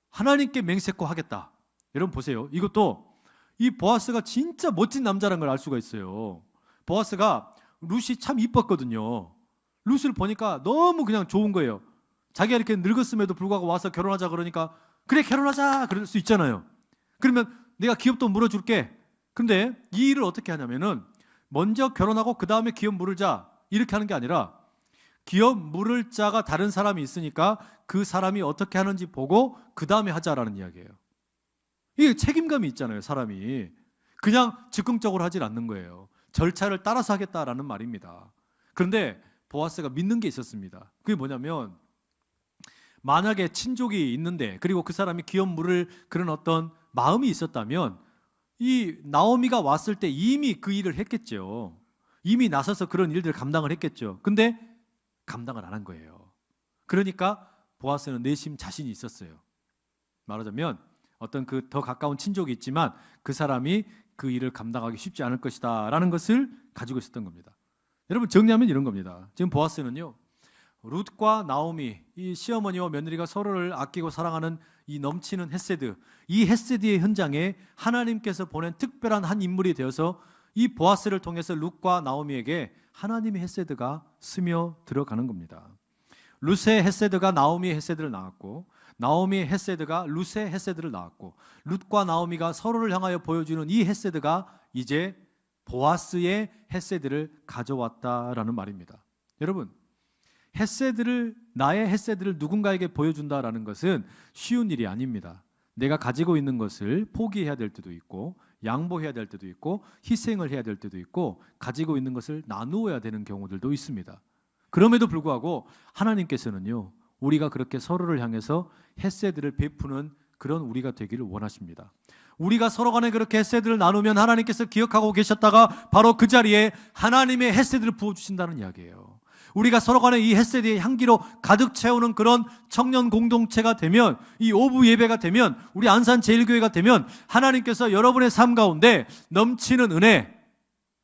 하나님께 맹세코 하겠다. 여러분 보세요. 이것도 이 보아스가 진짜 멋진 남자라는 걸 알 수가 있어요. 보아스가 룻이 참 이뻤거든요. 룻을 보니까 너무 그냥 좋은 거예요. 자기가 이렇게 늙었음에도 불구하고 와서 결혼하자 그러니까 그래 결혼하자 그럴 수 있잖아요. 그러면 내가 기업도 물어줄게. 근데 이 일을 어떻게 하냐면은 먼저 결혼하고 그 다음에 기업 물을 자 이렇게 하는 게 아니라 기업 물을 자가 다른 사람이 있으니까 그 사람이 어떻게 하는지 보고 그 다음에 하자라는 이야기예요. 이게 책임감이 있잖아요. 사람이 그냥 즉흥적으로 하질 않는 거예요. 절차를 따라서 하겠다라는 말입니다. 그런데 보아스가 믿는 게 있었습니다. 그게 뭐냐면 만약에 친족이 있는데 그리고 그 사람이 기업 물을 그런 어떤 마음이 있었다면 이 나오미가 왔을 때 이미 그 일을 했겠죠. 이미 나서서 그런 일들을 감당을 했겠죠. 근데 감당을 안 한 거예요. 그러니까 보아스는 내심 자신이 있었어요. 말하자면 어떤 그 더 가까운 친족이 있지만 그 사람이 그 일을 감당하기 쉽지 않을 것이다 라는 것을 가지고 있었던 겁니다. 여러분 정리하면 이런 겁니다. 지금 보아스는요, 룻과 나오미, 이 시어머니와 며느리가 서로를 아끼고 사랑하는 이 넘치는 헤세드, 이 헤세드의 현장에 하나님께서 보낸 특별한 한 인물이 되어서 이 보아스를 통해서 룻과 나오미에게 하나님의 헤세드가 스며 들어가는 겁니다. 룻의 헤세드가 나오미의 헤세드를 낳았고, 나오미의 헤세드가 룻의 헤세드를 낳았고, 룻과 나오미가 서로를 향하여 보여주는 이 헤세드가 이제 보아스의 헤세드를 가져왔다라는 말입니다. 여러분, 나의 헤세드를 누군가에게 보여준다라는 것은 쉬운 일이 아닙니다. 내가 가지고 있는 것을 포기해야 될 때도 있고, 양보해야 될 때도 있고, 희생을 해야 될 때도 있고, 가지고 있는 것을 나누어야 되는 경우들도 있습니다. 그럼에도 불구하고 하나님께서는요, 우리가 그렇게 서로를 향해서 헤세드를 베푸는 그런 우리가 되기를 원하십니다. 우리가 서로 간에 그렇게 헤세드를 나누면 하나님께서 기억하고 계셨다가 바로 그 자리에 하나님의 헤세드를 부어주신다는 이야기예요. 우리가 서로 간에 이 헤세드의 향기로 가득 채우는 그런 청년 공동체가 되면, 이 오부 예배가 되면, 우리 안산 제일교회가 되면 하나님께서 여러분의 삶 가운데 넘치는 은혜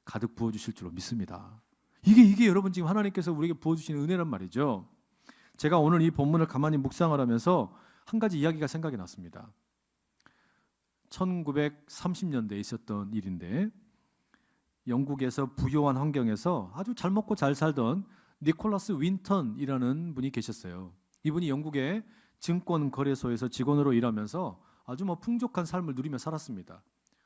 가득 부어주실 줄로 믿습니다. 이게 여러분 지금 하나님께서 우리에게 부어주시는 은혜란 말이죠. 제가 오늘 이 본문을 가만히 묵상을 하면서 한 가지 이야기가 생각이 났습니다. 1930년대에 있었던 일인데, 영국에서 부유한 환경에서 아주 잘 먹고 잘 살던 니콜라스 윈턴이라는 분이 계셨어요. 이분이 영국의 증권 거래소에서 직원으로 일하면서 아주 풍족한 삶을 누리며 살았습니다.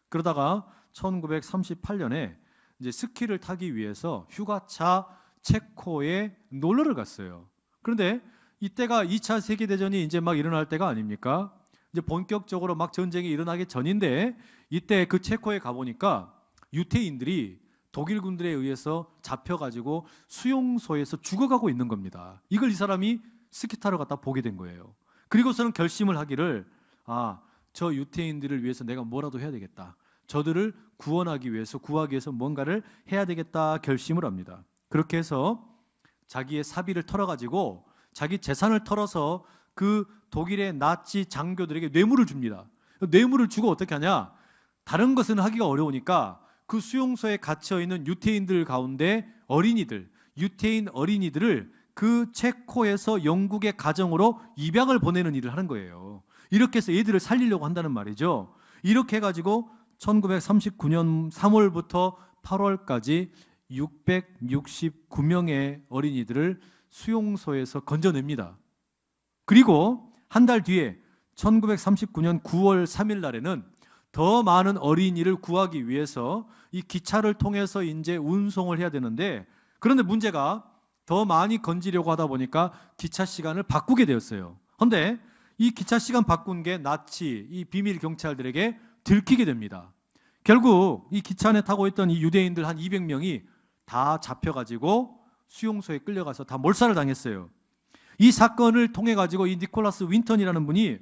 그러다가 1938년에 이제 스키를 타기 위해서 휴가차 체코에 놀러를 갔어요. 그런데 이때가 2차 세계대전이 이제 막 일어날 때가 아닙니까? 이제 본격적으로 막 전쟁이 일어나기 전인데, 이때 그 체코에 가보니까 유태인들이 독일 군들에 의해서 잡혀가지고 수용소에서 죽어가고 있는 겁니다. 이걸 이 사람이 스키 타러 갔다 보게 된 거예요. 그리고서는 결심을 하기를, 저 유태인들을 위해서 내가 뭐라도 해야 되겠다. 저들을 구하기 위해서 뭔가를 해야 되겠다 결심을 합니다. 그렇게 해서 자기의 사비를 털어가지고 자기 재산을 털어서 그 독일의 나치 장교들에게 뇌물을 줍니다. 뇌물을 주고 어떻게 하냐? 다른 것은 하기가 어려우니까 그 수용소에 갇혀 있는 유태인들 가운데 유태인 어린이들을 그 체코에서 영국의 가정으로 입양을 보내는 일을 하는 거예요. 이렇게 해서 얘들을 살리려고 한다는 말이죠. 이렇게 해가지고 1939년 3월부터 8월까지 669명의 어린이들을 수용소에서 건져냅니다. 그리고 한 달 뒤에 1939년 9월 3일 날에는 더 많은 어린이를 구하기 위해서 이 기차를 통해서 이제 운송을 해야 되는데, 그런데 문제가 더 많이 건지려고 하다 보니까 기차 시간을 바꾸게 되었어요. 그런데 이 기차 시간 바꾼 게 나치 이 비밀 경찰들에게 들키게 됩니다. 결국 이 기차 안에 타고 있던 이 유대인들 한 200명이 다 잡혀가지고 수용소에 끌려가서 다 몰살을 당했어요. 이 사건을 통해 가지고 이 니콜라스 윈턴이라는 분이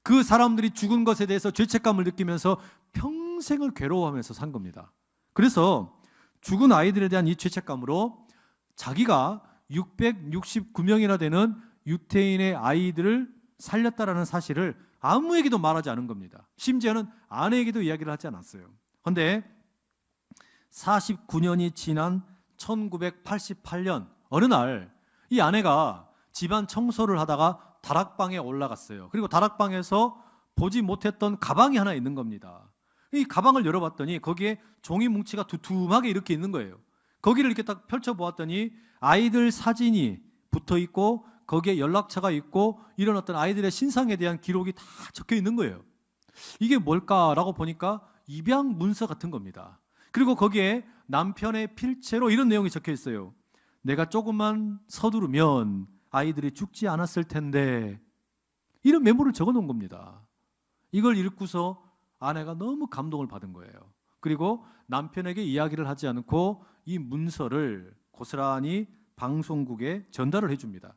그 사람들이 죽은 것에 대해서 죄책감을 느끼면서 평생을 괴로워하면서 산 겁니다. 그래서 죽은 아이들에 대한 이 죄책감으로 자기가 669명이나 되는 유태인의 아이들을 살렸다라는 사실을 아무에게도 말하지 않은 겁니다. 심지어는 아내에게도 이야기를 하지 않았어요. 그런데 49년이 지난 1988년 어느 날 이 아내가 집안 청소를 하다가 다락방에 올라갔어요. 그리고 다락방에서 보지 못했던 가방이 하나 있는 겁니다. 이 가방을 열어봤더니 거기에 종이 뭉치가 두툼하게 이렇게 있는 거예요. 거기를 이렇게 딱 펼쳐보았더니 아이들 사진이 붙어 있고 거기에 연락처가 있고 이런 어떤 아이들의 신상에 대한 기록이 다 적혀 있는 거예요. 이게 뭘까라고 보니까 입양 문서 같은 겁니다. 그리고 거기에 남편의 필체로 이런 내용이 적혀 있어요. 내가 조금만 서두르면 아이들이 죽지 않았을 텐데, 이런 메모를 적어 놓은 겁니다. 이걸 읽고서 아내가 너무 감동을 받은 거예요. 그리고 남편에게 이야기를 하지 않고 이 문서를 고스란히 방송국에 전달을 해줍니다.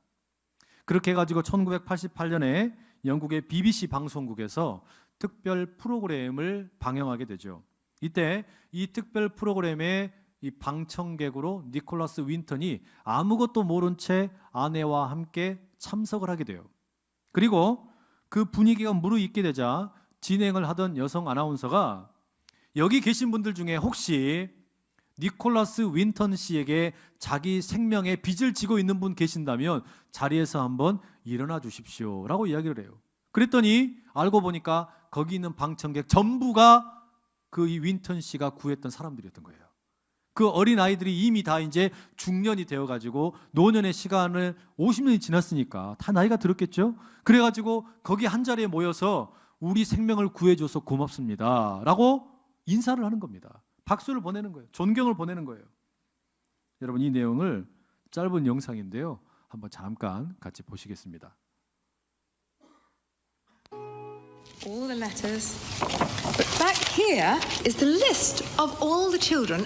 그렇게 해가지고 1988년에 영국의 BBC 방송국에서 특별 프로그램을 방영하게 되죠. 이때 이 특별 프로그램의 이 방청객으로 니콜라스 윈턴이 아무것도 모른 채 아내와 함께 참석을 하게 돼요. 그리고 그 분위기가 무르익게 되자 진행을 하던 여성 아나운서가 여기 계신 분들 중에 혹시 니콜라스 윈턴 씨에게 자기 생명의 빚을 지고 있는 분 계신다면 자리에서 한번 일어나 주십시오 라고 이야기를 해요. 그랬더니 알고 보니까 거기 있는 방청객 전부가 그 이 윈턴 씨가 구했던 사람들이었던 거예요. 그 어린 아이들이 이미 다 이제 중년이 되어가지고 노년의 시간을 50년이 지났으니까 다 나이가 들었겠죠. 그래가지고 거기 한 자리에 모여서 우리 생명을 구해줘서 고맙습니다 라고 인사를 하는 겁니다. 박수를 보내는 거예요. 존경을 보내는 거예요. 여러분, 이 내용을 짧은 영상인데요, 한번 잠깐 같이 보시겠습니다. All the letters. But back here is the list of all the children.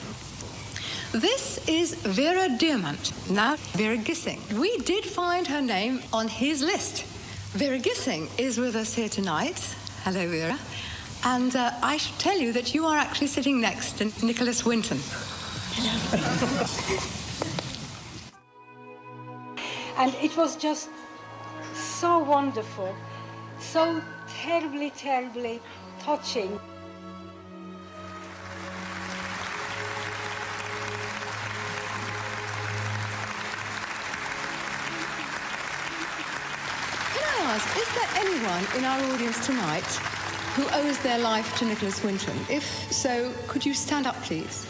This is Vera Diamant, now Vera Gissing. We did find her name on his list. Vera Gissing is with us here tonight. Hello, Vera. And I should tell you that you are actually sitting next to Nicholas Winton. And it was just so wonderful, so terribly, terribly touching. Can I ask, is there anyone in our audience tonight who owes their life to Nicholas Winton? If so, could you stand up, please?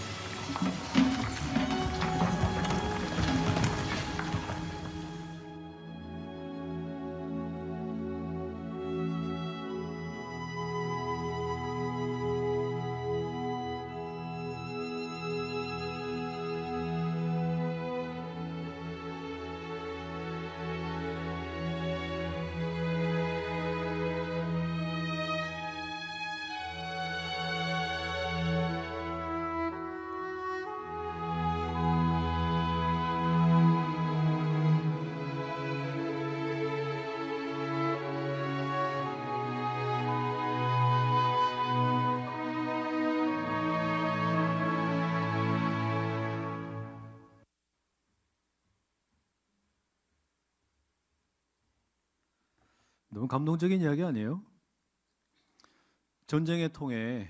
너무 감동적인 이야기 아니에요? 전쟁을 통해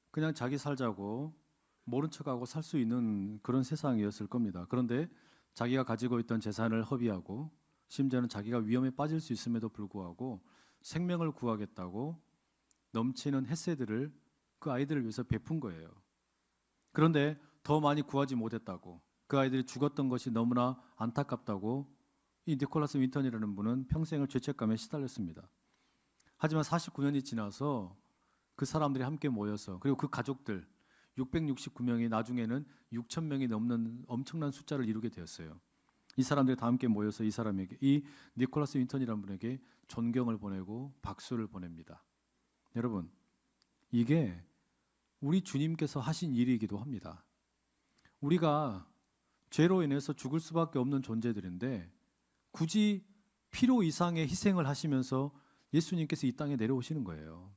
그냥 자기 살자고 모른 척하고 살 수 있는 그런 세상이었을 겁니다. 그런데 자기가 가지고 있던 재산을 허비하고 심지어는 자기가 위험에 빠질 수 있음에도 불구하고 생명을 구하겠다고 넘치는 햇새들을 그 아이들을 위해서 베푼 거예요. 그런데 더 많이 구하지 못했다고, 그 아이들이 죽었던 것이 너무나 안타깝다고 이 니콜라스 윈턴이라는 분은 평생을 죄책감에 시달렸습니다. 하지만 49년이 지나서 그 사람들이 함께 모여서, 그리고 그 가족들 669명이 나중에는 6,000명이 넘는 엄청난 숫자를 이루게 되었어요. 이 사람들이 다 함께 모여서 이 사람에게, 이 니콜라스 윈턴이라는 분에게 존경을 보내고 박수를 보냅니다. 여러분, 이게 우리 주님께서 하신 일이기도 합니다. 우리가 죄로 인해서 죽을 수밖에 없는 존재들인데 굳이 필요 이상의 희생을 하시면서 예수님께서 이 땅에 내려오시는 거예요.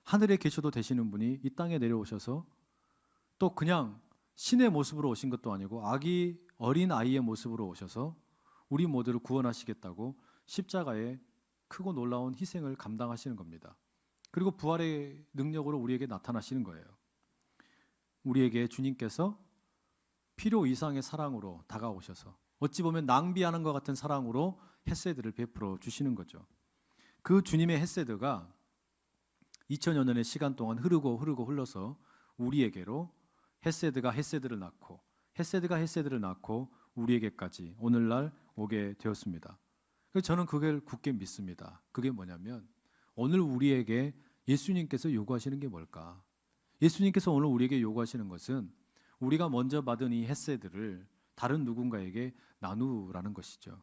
하늘에 계셔도 되시는 분이 이 땅에 내려오셔서 또 그냥 신의 모습으로 오신 것도 아니고 아기 어린 아이의 모습으로 오셔서 우리 모두를 구원하시겠다고 십자가에 크고 놀라운 희생을 감당하시는 겁니다. 그리고 부활의 능력으로 우리에게 나타나시는 거예요. 우리에게 주님께서 필요 이상의 사랑으로 다가오셔서 어찌 보면 낭비하는 것 같은 사랑으로 헤세드를 베풀어 주시는 거죠. 그 주님의 헤세드가 2000여 년의 시간 동안 흐르고 흘러서 우리에게로 헤세드가 헤세드를 낳고 헤세드가 헤세드를 낳고 우리에게까지 오늘날 오게 되었습니다. 그래서 저는 그걸 굳게 믿습니다. 그게 뭐냐면 오늘 우리에게 예수님께서 요구하시는 게 뭘까? 예수님께서 오늘 우리에게 요구하시는 것은 우리가 먼저 받은 이 헤세드를 다른 누군가에게 나누라는 것이죠.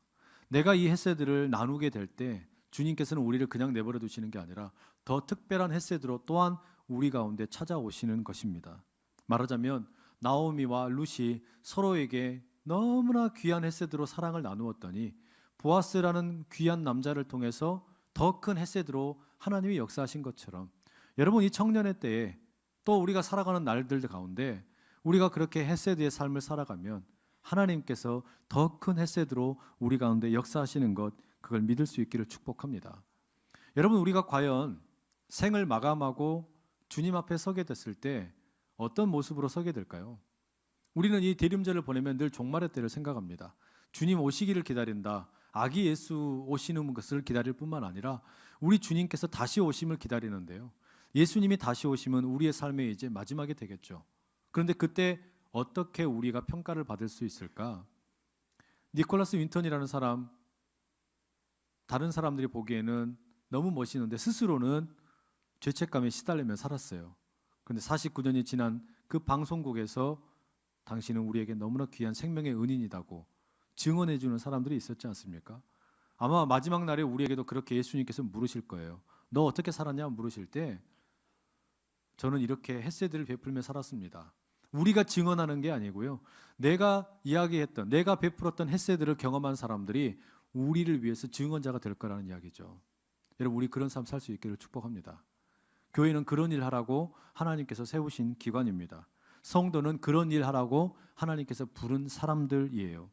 내가 이 헤세드를 나누게 될 때 주님께서는 우리를 그냥 내버려 두시는 게 아니라 더 특별한 헤세드로 또한 우리 가운데 찾아오시는 것입니다. 말하자면 나오미와 룻이 서로에게 너무나 귀한 헤세드로 사랑을 나누었더니 보아스라는 귀한 남자를 통해서 더 큰 헤세드로 하나님이 역사하신 것처럼 여러분 이 청년의 때에 또 우리가 살아가는 날들 가운데 우리가 그렇게 헤세드의 삶을 살아가면 하나님께서 더 큰 헤세드로 우리 가운데 역사하시는 것 그걸 믿을 수 있기를 축복합니다. 여러분 우리가 과연 생을 마감하고 주님 앞에 서게 됐을 때 어떤 모습으로 서게 될까요? 우리는 이 대림절을 보내면 늘 종말의 때를 생각합니다. 주님 오시기를 기다린다. 아기 예수 오시는 것을 기다릴 뿐만 아니라 우리 주님께서 다시 오심을 기다리는데요. 예수님이 다시 오시면 우리의 삶의 이제 마지막이 되겠죠. 그런데 그때 어떻게 우리가 평가를 받을 수 있을까? 니콜라스 윈턴이라는 사람, 다른 사람들이 보기에는 너무 멋있는데 스스로는 죄책감에 시달리며 살았어요. 그런데 49년이 지난 그 방송국에서 당신은 우리에게 너무나 귀한 생명의 은인이라고 증언해 주는 사람들이 있었지 않습니까? 아마 마지막 날에 우리에게도 그렇게 예수님께서 물으실 거예요. 너 어떻게 살았냐 물으실 때 저는 이렇게 헤세드를 베풀며 살았습니다. 우리가 증언하는 게 아니고요. 내가 이야기했던, 내가 베풀었던 헤세드를 경험한 사람들이 우리를 위해서 증언자가 될 거라는 이야기죠. 여러분 우리 그런 삶 살 수 있기를 축복합니다. 교회는 그런 일 하라고 하나님께서 세우신 기관입니다. 성도는 그런 일 하라고 하나님께서 부른 사람들이에요.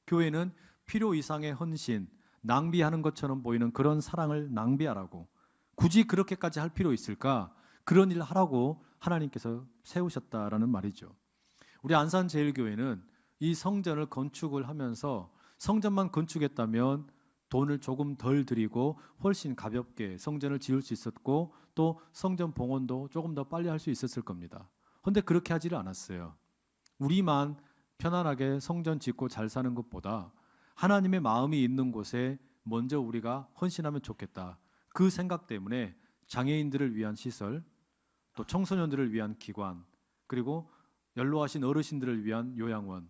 교회는 필요 이상의 헌신, 낭비하는 것처럼 보이는 그런 사랑을 낭비하라고 굳이 그렇게까지 할 필요 있을까? 그런 일 하라고 하나님께서 세우셨다라는 말이죠. 우리 안산제일교회는 이 성전을 건축을 하면서 성전만 건축했다면 돈을 조금 덜 들이고 훨씬 가볍게 성전을 지을 수 있었고 또 성전 봉헌도 조금 더 빨리 할 수 있었을 겁니다. 그런데 그렇게 하지를 않았어요. 우리만 편안하게 성전 짓고 잘 사는 것보다 하나님의 마음이 있는 곳에 먼저 우리가 헌신하면 좋겠다. 그 생각 때문에 장애인들을 위한 시설, 또 청소년들을 위한 기관, 그리고 연로하신 어르신들을 위한 요양원,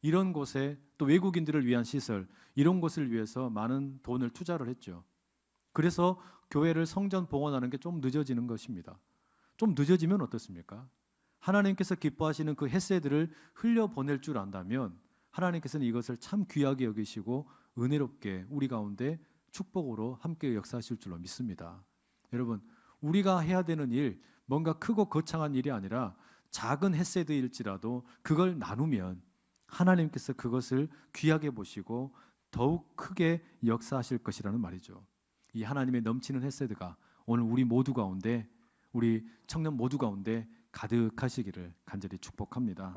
이런 곳에 또 외국인들을 위한 시설, 이런 곳을 위해서 많은 돈을 투자를 했죠. 그래서 교회를 성전 봉헌하는 게 좀 늦어지는 것입니다. 좀 늦어지면 어떻습니까? 하나님께서 기뻐하시는 그 헤세드를 흘려보낼 줄 안다면 하나님께서는 이것을 참 귀하게 여기시고 은혜롭게 우리 가운데 축복으로 함께 역사하실 줄로 믿습니다. 여러분 우리가 해야 되는 일, 뭔가 크고 거창한 일이 아니라 작은 헤세드일지라도 그걸 나누면 하나님께서 그것을 귀하게 보시고 더욱 크게 역사하실 것이라는 말이죠. 이 하나님의 넘치는 헤세드가 오늘 우리 모두 가운데, 우리 청년 모두 가운데 가득하시기를 간절히 축복합니다.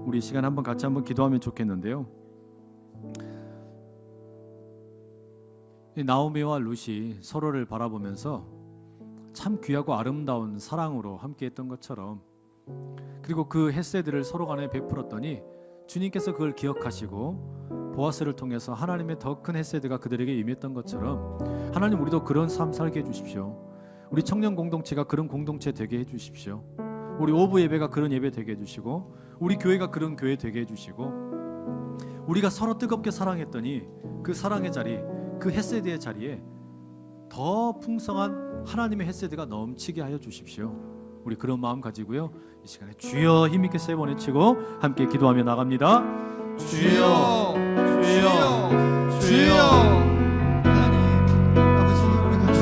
우리 시간 한번 같이 한번 기도하면 좋겠는데요. 나오미와 룻이 서로를 바라보면서 참 귀하고 아름다운 사랑으로 함께했던 것처럼, 그리고 그 헤세드를 서로 간에 베풀었더니 주님께서 그걸 기억하시고 보아스를 통해서 하나님의 더 큰 헤세드가 그들에게 임했던 것처럼 하나님 우리도 그런 삶 살게 해주십시오. 우리 청년 공동체가 그런 공동체 되게 해주십시오. 우리 오브 예배가 그런 예배 되게 해주시고 우리 교회가 그런 교회 되게 해주시고 우리가 서로 뜨겁게 사랑했더니 그 사랑의 자리, 그 헤세드의 자리에 더 풍성한 하나님의 헤세드가 넘치게 하여 주십시오. 우리 그런 마음 가지고요, 이 시간에 주여 힘있게 세 번 외치고 함께 기도하며 나갑니다. 주여, 주여, 주여. 하나님, 아버지 우리 같이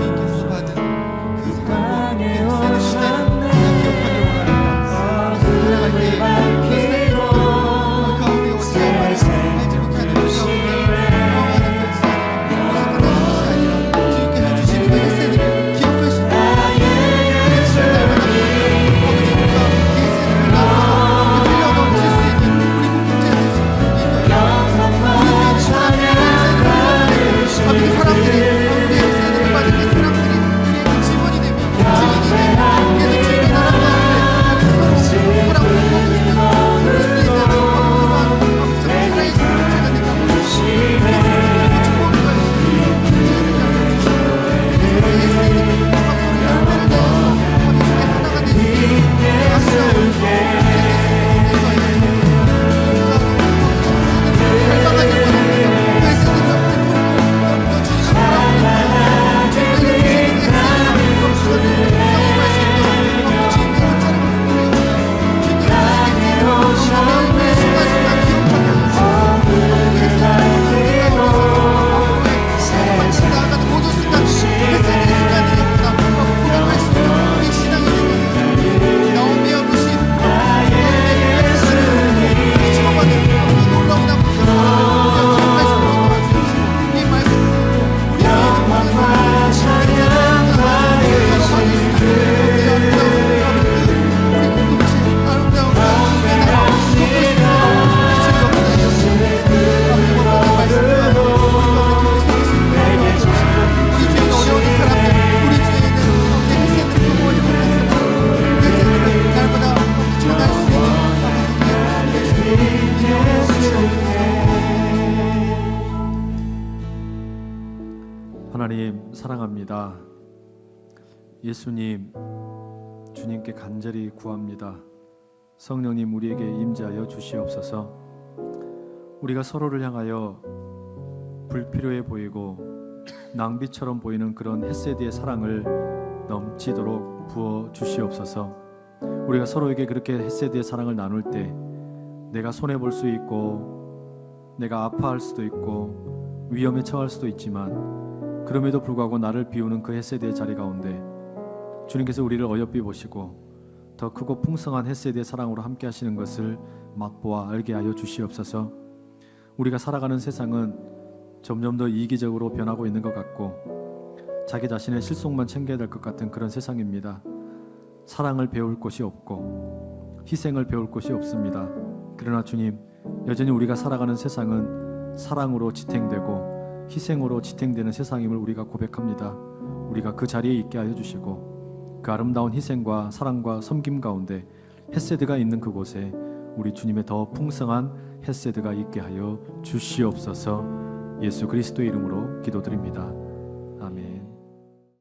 하나님 사랑합니다. 예수님, 주님께 간절히 구합니다. 성령님 우리에게 임재하여 주시옵소서. 우리가 서로를 향하여 불필요해 보이고 낭비처럼 보이는 그런 헤세드의 사랑을 넘치도록 부어 주시옵소서. 우리가 서로에게 그렇게 헤세드의 사랑을 나눌 때 내가 손해볼 수 있고 내가 아파할 수도 있고 위험에 처할 수도 있지만 그럼에도 불구하고 나를 비우는 그 헤세드의 자리 가운데 주님께서 우리를 어여삐 보시고 더 크고 풍성한 헤세드의 사랑으로 함께 하시는 것을 맛보아 알게 하여 주시옵소서. 우리가 살아가는 세상은 점점 더 이기적으로 변하고 있는 것 같고 자기 자신의 실속만 챙겨야 될 것 같은 그런 세상입니다. 사랑을 배울 곳이 없고 희생을 배울 곳이 없습니다. 그러나 주님, 여전히 우리가 살아가는 세상은 사랑으로 지탱되고 희생으로 지탱되는 세상임을 우리가 고백합니다. 우리가 그 자리에 있게 하여 주시고 그 아름다운 희생과 사랑과 섬김 가운데 헤세드가 있는 그곳에 우리 주님의 더 풍성한 헤세드가 있게 하여 주시옵소서. 예수 그리스도의 이름으로 기도드립니다.